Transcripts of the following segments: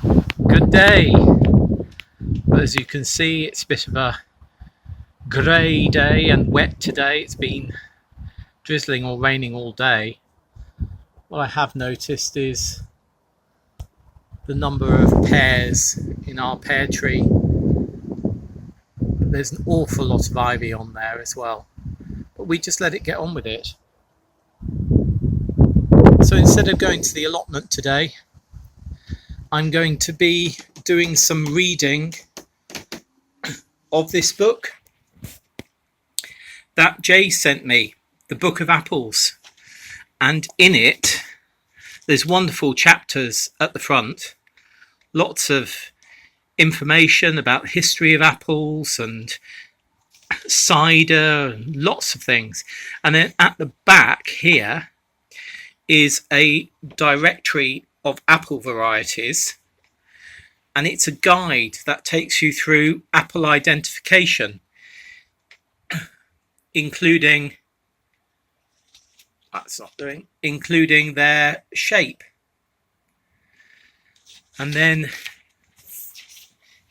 Good day. But as you can see, it's a bit of a grey day and wet today. It's been drizzling or raining all day. What I have noticed is the number of pears in our pear tree. There's an awful lot of ivy on there as well, but we just let it get on with it. So instead of going to the allotment today, I'm going to be doing some reading of this book that Jaize sent me, the Book of Apples. And in it, there's wonderful chapters at the front, lots of information about the history of apples and cider and lots of things. And then at the back here is a directory of apple varieties, and it's a guide that takes you through apple identification, including their shape, and then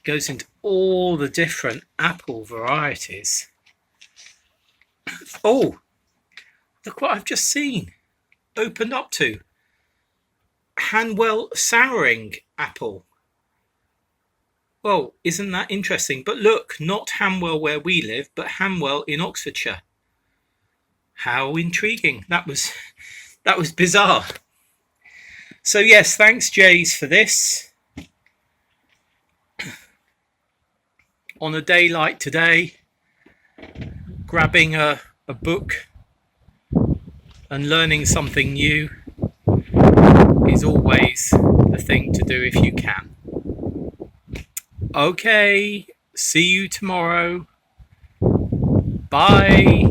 goes into all the different apple varieties. Oh, look what I've just seen opened up to Hanwell souring apple. Well, isn't that interesting? But look, not Hanwell where we live, but Hanwell in Oxfordshire. How intriguing. That was bizarre. So yes, thanks Jaize for this. On a day like today, grabbing a book and learning something new is always the thing to do if you can. Okay, see you tomorrow. Bye.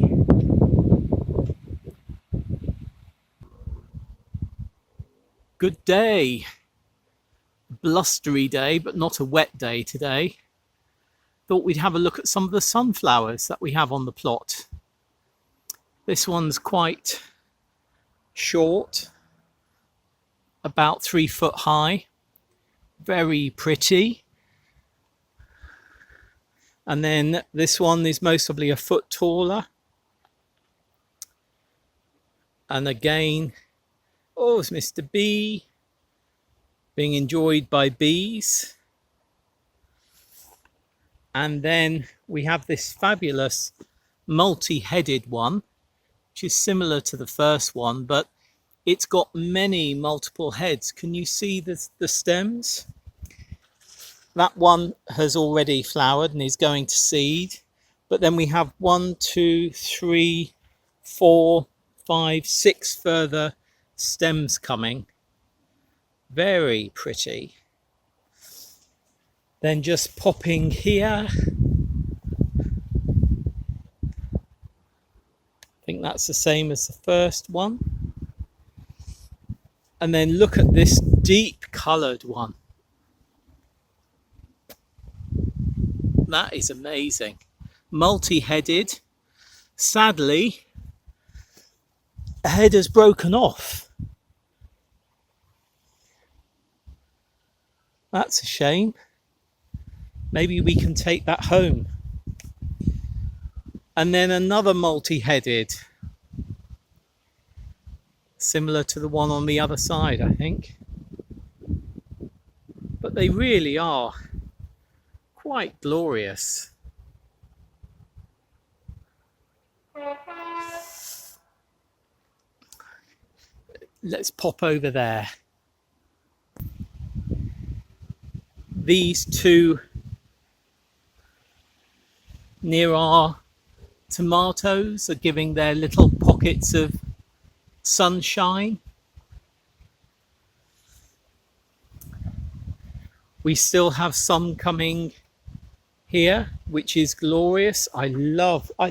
Good day. Blustery day, but not a wet day today. Thought we'd have a look at some of the sunflowers that we have on the plot. This one's quite short, about 3 foot high, very pretty. And then this one is mostly a foot taller. And again, oh, it's Mr. B being enjoyed by bees. And then we have this fabulous multi-headed one, which is similar to the first one, but it's got many multiple heads. Can you see the stems? That one has already flowered and is going to seed. But then we have 1, 2, 3, 4, 5, 6 further stems coming. Very pretty. Then just popping here. I think that's the same as the first one. And then look at this deep coloured one. That is amazing. Multi-headed. Sadly, a head has broken off. That's a shame. Maybe we can take that home. And then another multi-headed. Similar to the one on the other side, I think. But they really are quite glorious. Let's pop over there. These two near our tomatoes are giving their little pockets of sunshine. We still have some coming here, which is glorious. I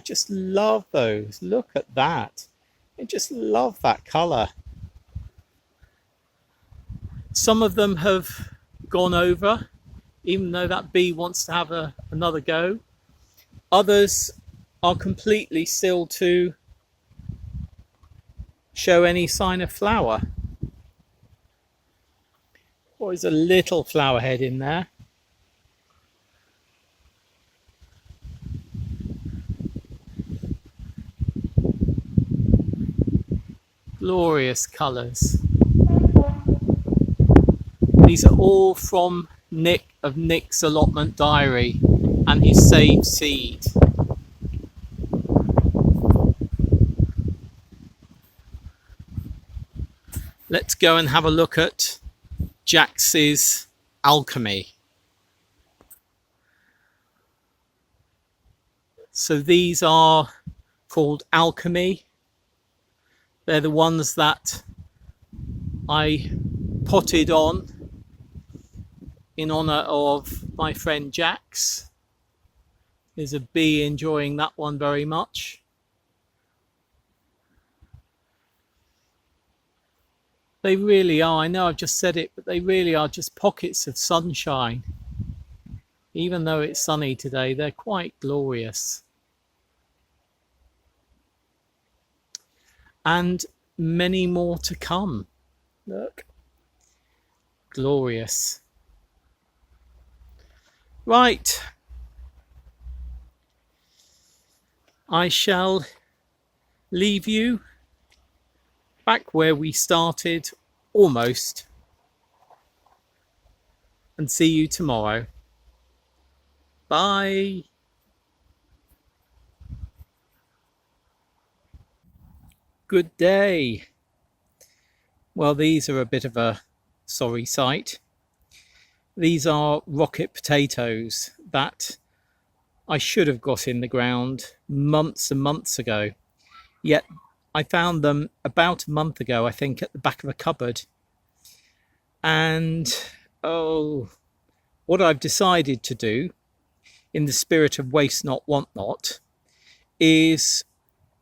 just love those. Look at that. I just love that colour. Some of them have gone over, even though that bee wants to have another go. Others are completely still to show any sign of flower. There's a little flower head in there. Glorious colours. These are all from Nick of Nick's Allotment Diary and his saved seed. Let's go and have a look at Jaize's alchemy. So these are called alchemy. They're the ones that I potted on in honour of my friend Jax. There's a bee enjoying that one very much. They really are, I know I've just said it, but they really are just pockets of sunshine. Even though it's sunny today, they're quite glorious. And many more to come. Look. Glorious. Right. I shall leave you back where we started, almost, and see you tomorrow. Bye. Good day. Well, these are a bit of a sorry sight. These are rocket potatoes that I should have got in the ground months and months ago. Yet I found them about a month ago, I think, at the back of a cupboard. And what I've decided to do, in the spirit of waste not, want not, is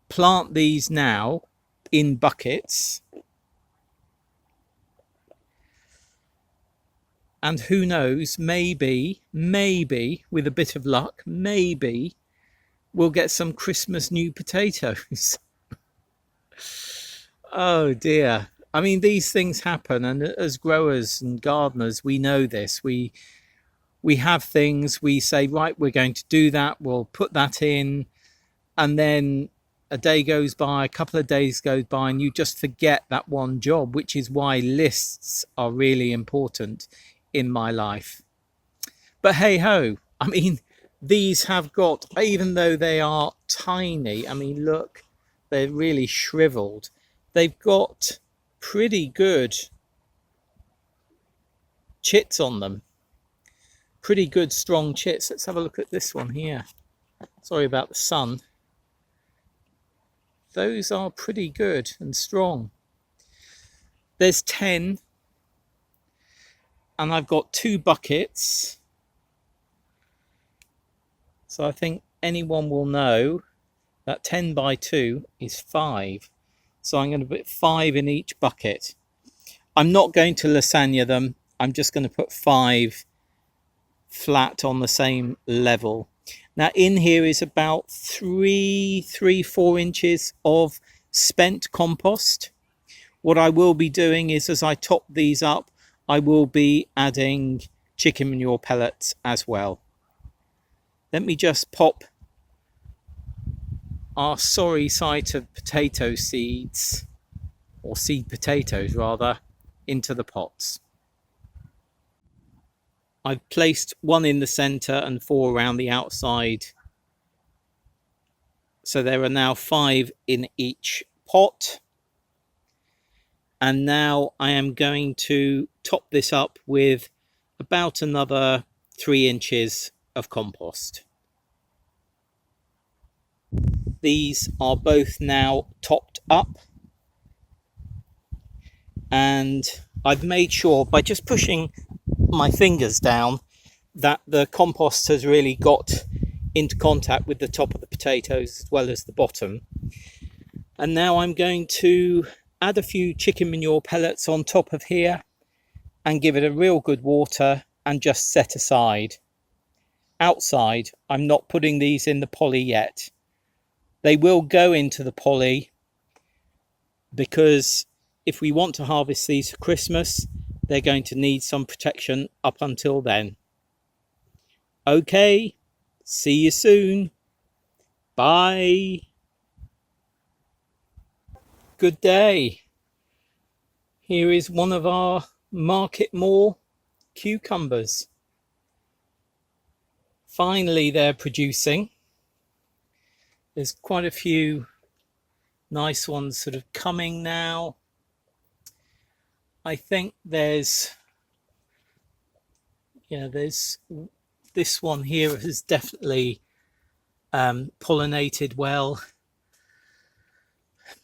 plant these now in buckets. And who knows, maybe, with a bit of luck, maybe we'll get some Christmas new potatoes. Oh dear. I mean, these things happen, and as growers and gardeners, we know this. We have things, we say, right, we're going to do that, we'll put that in, and then a day goes by, a couple of days goes by, and you just forget that one job, which is why lists are really important in my life. But hey ho, I mean, these have got, even though they are tiny, I mean, look, they're really shriveled. They've got pretty good chits on them. Pretty good strong chits. Let's have a look at this one here. Sorry about the sun. Those are pretty good and strong. There's 10. And I've got 2 buckets. So I think anyone will know that 10 by 2 is 5. So I'm going to put 5 in each bucket. I'm not going to lasagna them. I'm just going to put 5 flat on the same level. Now in here is about 4 inches of spent compost. What I will be doing is, as I top these up, I will be adding chicken manure pellets as well. Let me just pop our sorry sight of potato seeds, or seed potatoes rather, into the pots. I've placed 1 in the centre and 4 around the outside. So there are now 5 in each pot. And now I am going to top this up with about another 3 inches of compost. These are both now topped up. And I've made sure by just pushing my fingers down that the compost has really got into contact with the top of the potatoes as well as the bottom. And now I'm going to add a few chicken manure pellets on top of here and give it a real good water and just set aside. Outside, I'm not putting these in the poly yet. They will go into the poly because if we want to harvest these for Christmas, they're going to need some protection up until then. Okay, see you soon. Bye. Good day. Here is one of our Marketmore cucumbers. Finally, they're producing. There's quite a few nice ones sort of coming now. I think there's this one here has definitely pollinated well.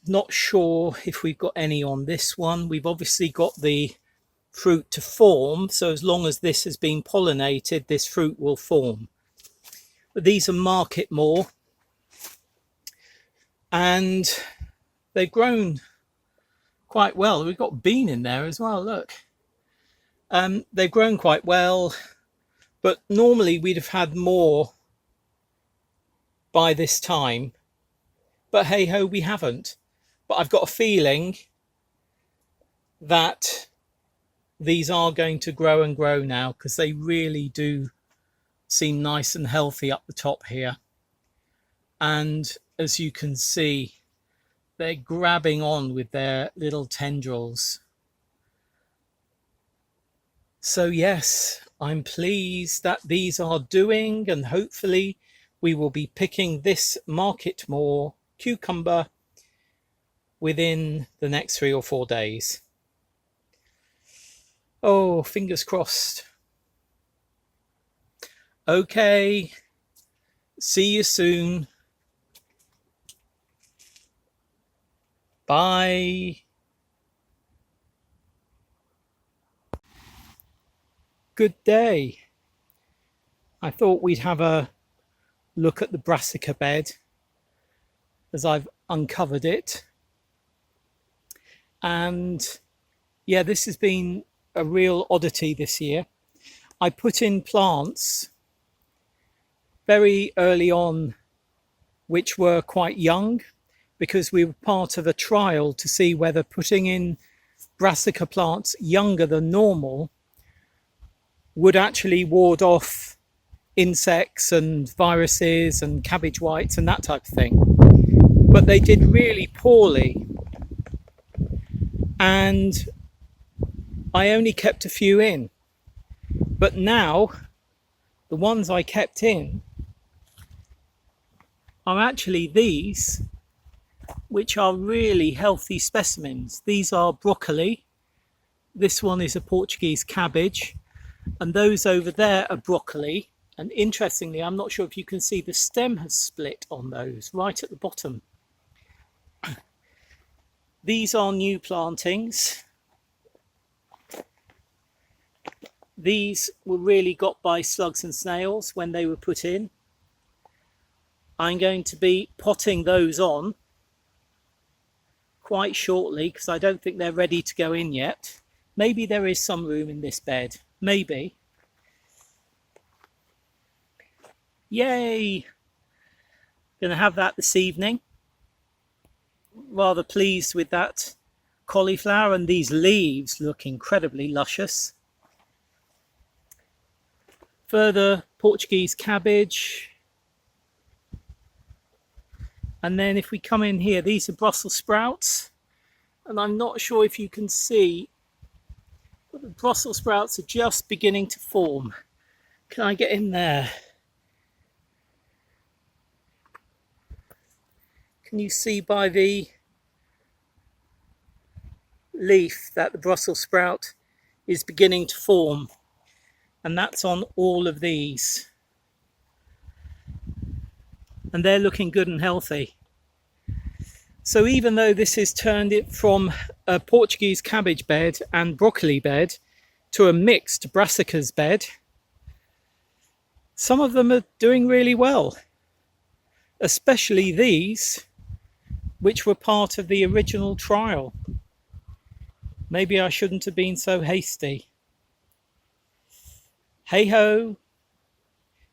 Not sure if we've got any on this one. We've obviously got the fruit to form, so as long as this has been pollinated, this fruit will form. But these are Marketmore, and they've grown quite well. We've got bean in there as well, look. They've grown quite well, but normally we'd have had more by this time, but hey ho, we haven't. But I've got a feeling that these are going to grow and grow now, because they really do seem nice and healthy up the top here. And as you can see, they're grabbing on with their little tendrils. So yes, I'm pleased that these are doing, and hopefully we will be picking this Marketmore cucumber within the next 3 or 4 days. Oh, fingers crossed. Okay, see you soon. Bye. Good day. I thought we'd have a look at the brassica bed as I've uncovered it. And yeah, this has been a real oddity this year. I put in plants very early on which were quite young, because we were part of a trial to see whether putting in brassica plants younger than normal would actually ward off insects and viruses and cabbage whites and that type of thing. But they did really poorly, and I only kept a few in. But now the ones I kept in are actually these, which are really healthy specimens. These are broccoli, this one is a Portuguese cabbage, and those over there are broccoli. And interestingly, I'm not sure if you can see, the stem has split on those right at the bottom. These are new plantings. These were really got by slugs and snails when they were put in. I'm going to be potting those on quite shortly, because I don't think they're ready to go in yet. Maybe there is some room in this bed, maybe. Yay! Gonna have that this evening. Rather pleased with that cauliflower, and these leaves look incredibly luscious. Further Portuguese cabbage. And then if we come in here, these are Brussels sprouts. And I'm not sure if you can see, but the Brussels sprouts are just beginning to form. Can I get in there? Can you see by the leaf that the Brussels sprout is beginning to form? And that's on all of these. And they're looking good and healthy. So even though this has turned it from a Portuguese cabbage bed and broccoli bed to a mixed brassicas bed, some of them are doing really well. Especially these, which were part of the original trial. Maybe I shouldn't have been so hasty. Hey ho,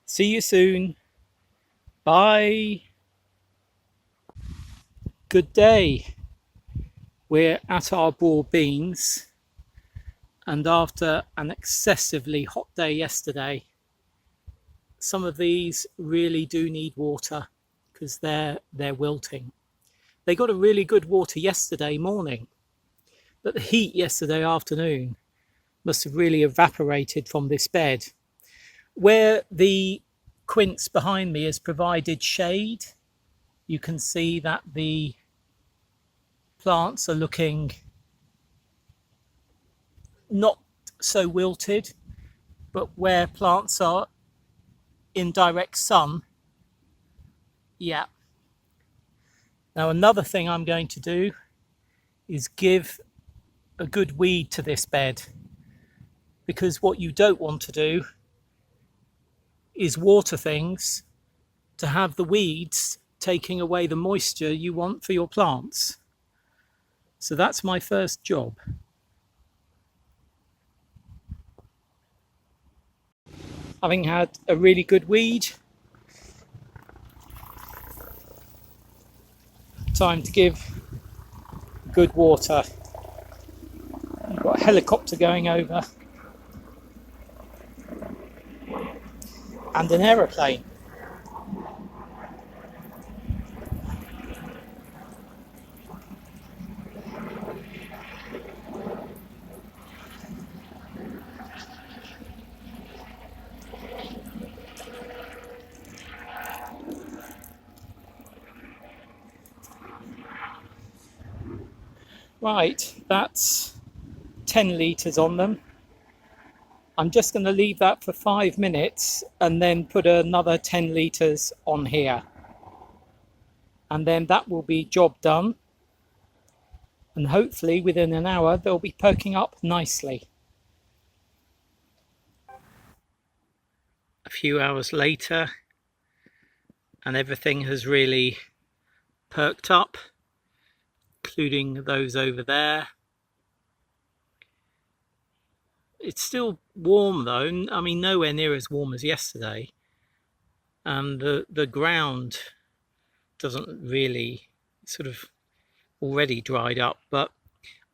see you soon. Bye. Good day. We're at our broad beans, And after an excessively hot day yesterday, some of these really do need water because they're wilting. They got a really good water yesterday morning, but the heat yesterday afternoon must have really evaporated from this bed. Where the quince behind me has provided shade, you can see that the plants are looking not so wilted, but where plants are in direct sun, yeah. Now another thing I'm going to do is give a good weed to this bed, because what you don't want to do is water things to have the weeds taking away the moisture you want for your plants. So that's my first job. Having had a really good weed, time to give good water. You've got a helicopter going over and an aeroplane. Right, that's 10 litres on them. I'm just going to leave that for 5 minutes and then put another 10 litres on here. And then that will be job done. And hopefully within an hour they'll be perking up nicely. A few hours later and everything has really perked up, including those over there. It's still warm though, I mean nowhere near as warm as yesterday, and the ground doesn't really, sort of already dried up, but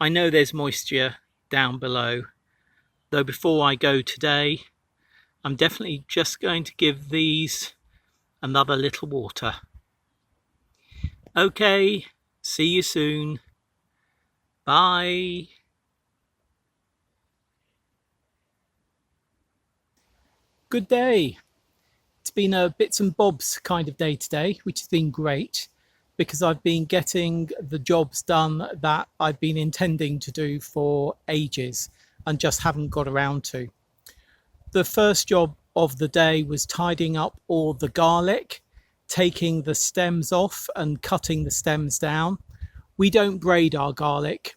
I know there's moisture down below. Though before I go today, I'm definitely just going to give these another little water. Okay, see you soon. Bye. Good day. It's been a bits and bobs kind of day today, which has been great because I've been getting the jobs done that I've been intending to do for ages and just haven't got around to. The first job of the day was tidying up all the garlic, taking the stems off and cutting the stems down. We don't braid our garlic.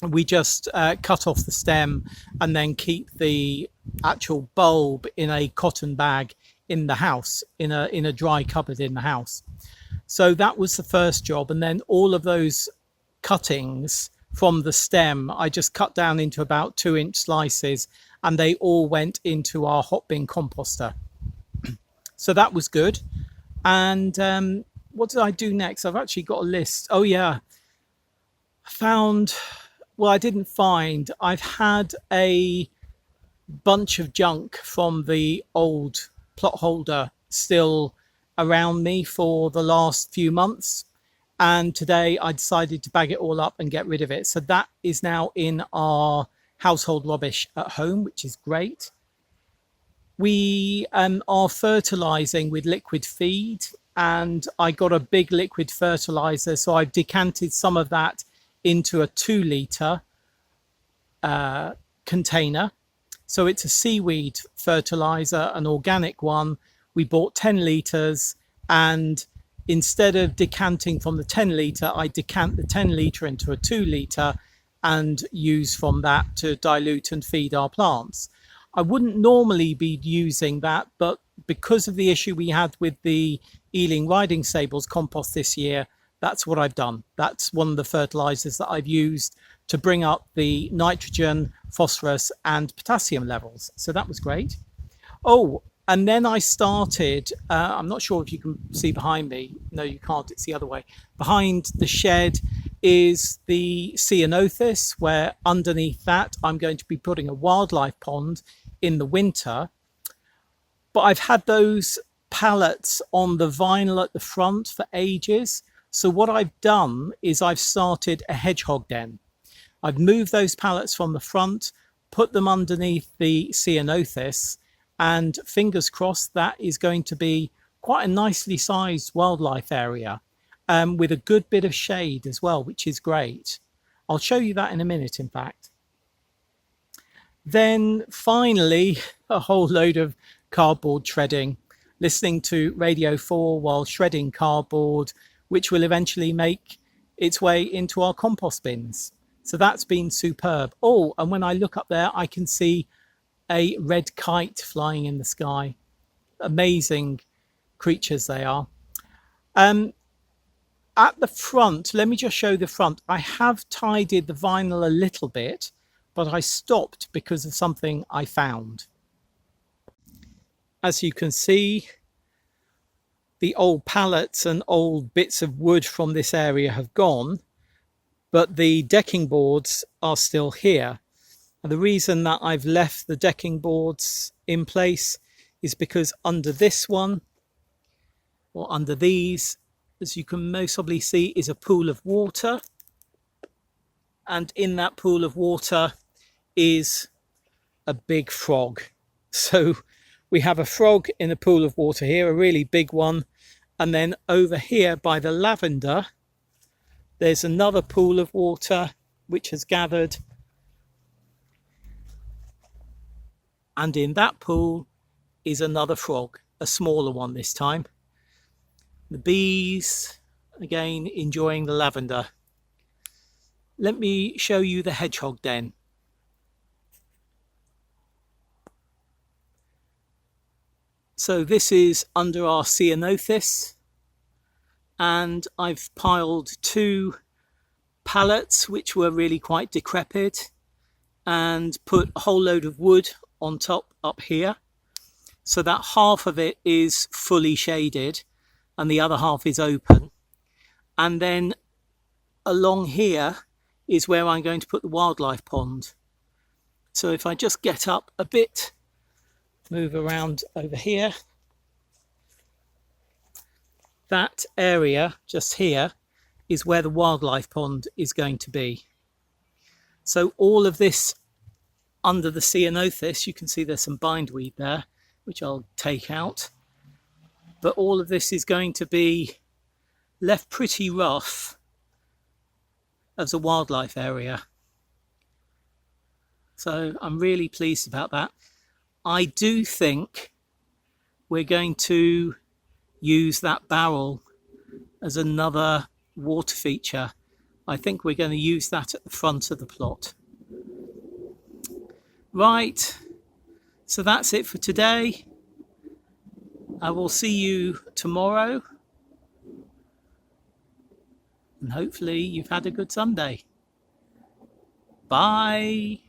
We just cut off the stem and then keep the actual bulb in a cotton bag in the house, in a dry cupboard in the house. So that was the first job. And then all of those cuttings from the stem, I just cut down into about 2-inch slices and they all went into our hot bin composter. So that was good. And what did I do next? I've actually got a list. Oh yeah, I didn't find. I've had a bunch of junk from the old plot holder still around me for the last few months. And today I decided to bag it all up and get rid of it. So that is now in our household rubbish at home, which is great. We are fertilizing with liquid feed, and I got a big liquid fertilizer. So I've decanted some of that into a 2-litre container. So it's a seaweed fertilizer, an organic one. We bought 10 litres, and instead of decanting from the 10 litre, I decant the 10 litre into a 2 litre and use from that to dilute and feed our plants. I wouldn't normally be using that, but because of the issue we had with the Ealing riding stables compost this year, that's what I've done. That's one of the fertilizers that I've used to bring up the nitrogen, phosphorus and potassium levels. So that was great. Oh, and then I started, I'm not sure if you can see behind me. No, you can't. It's the other way. Behind the shed, is the ceanothus, where underneath that I'm going to be putting a wildlife pond in the winter. But I've had those pallets on the vinyl at the front for ages. So what I've done is I've started a hedgehog den. I've moved those pallets from the front, put them underneath the ceanothus, and fingers crossed that is going to be quite a nicely sized wildlife area, with a good bit of shade as well, which is great. I'll show you that in a minute, in fact. Then finally, a whole load of cardboard shredding, listening to Radio 4 while shredding cardboard, which will eventually make its way into our compost bins. So that's been superb. Oh, and when I look up there, I can see a red kite flying in the sky. Amazing creatures they are. At the front, let me just show the front. I have tidied the vinyl a little bit, but I stopped because of something I found. As you can see, the old pallets and old bits of wood from this area have gone, but the decking boards are still here. And the reason that I've left the decking boards in place is because under this one, or under these, as you can most probably see, is a pool of water. And in that pool of water is a big frog. So we have a frog in a pool of water here, a really big one. And then over here by the lavender, there's another pool of water which has gathered. And in that pool is another frog, a smaller one this time. The bees, again, enjoying the lavender. Let me show you the hedgehog den. So this is under our ceanothus, and I've piled 2 pallets which were really quite decrepit, and put a whole load of wood on top up here, so that half of it is fully shaded and the other half is open. And then along here is where I'm going to put the wildlife pond. So if I just get up a bit, move around over here, that area just here is where the wildlife pond is going to be. So all of this under the ceanothus, you can see there's some bindweed there, which I'll take out. But all of this is going to be left pretty rough as a wildlife area. So I'm really pleased about that. I do think we're going to use that barrel as another water feature. I think we're going to use that at the front of the plot. Right, so that's it for today. I will see you tomorrow, and hopefully you've had a good Sunday. Bye.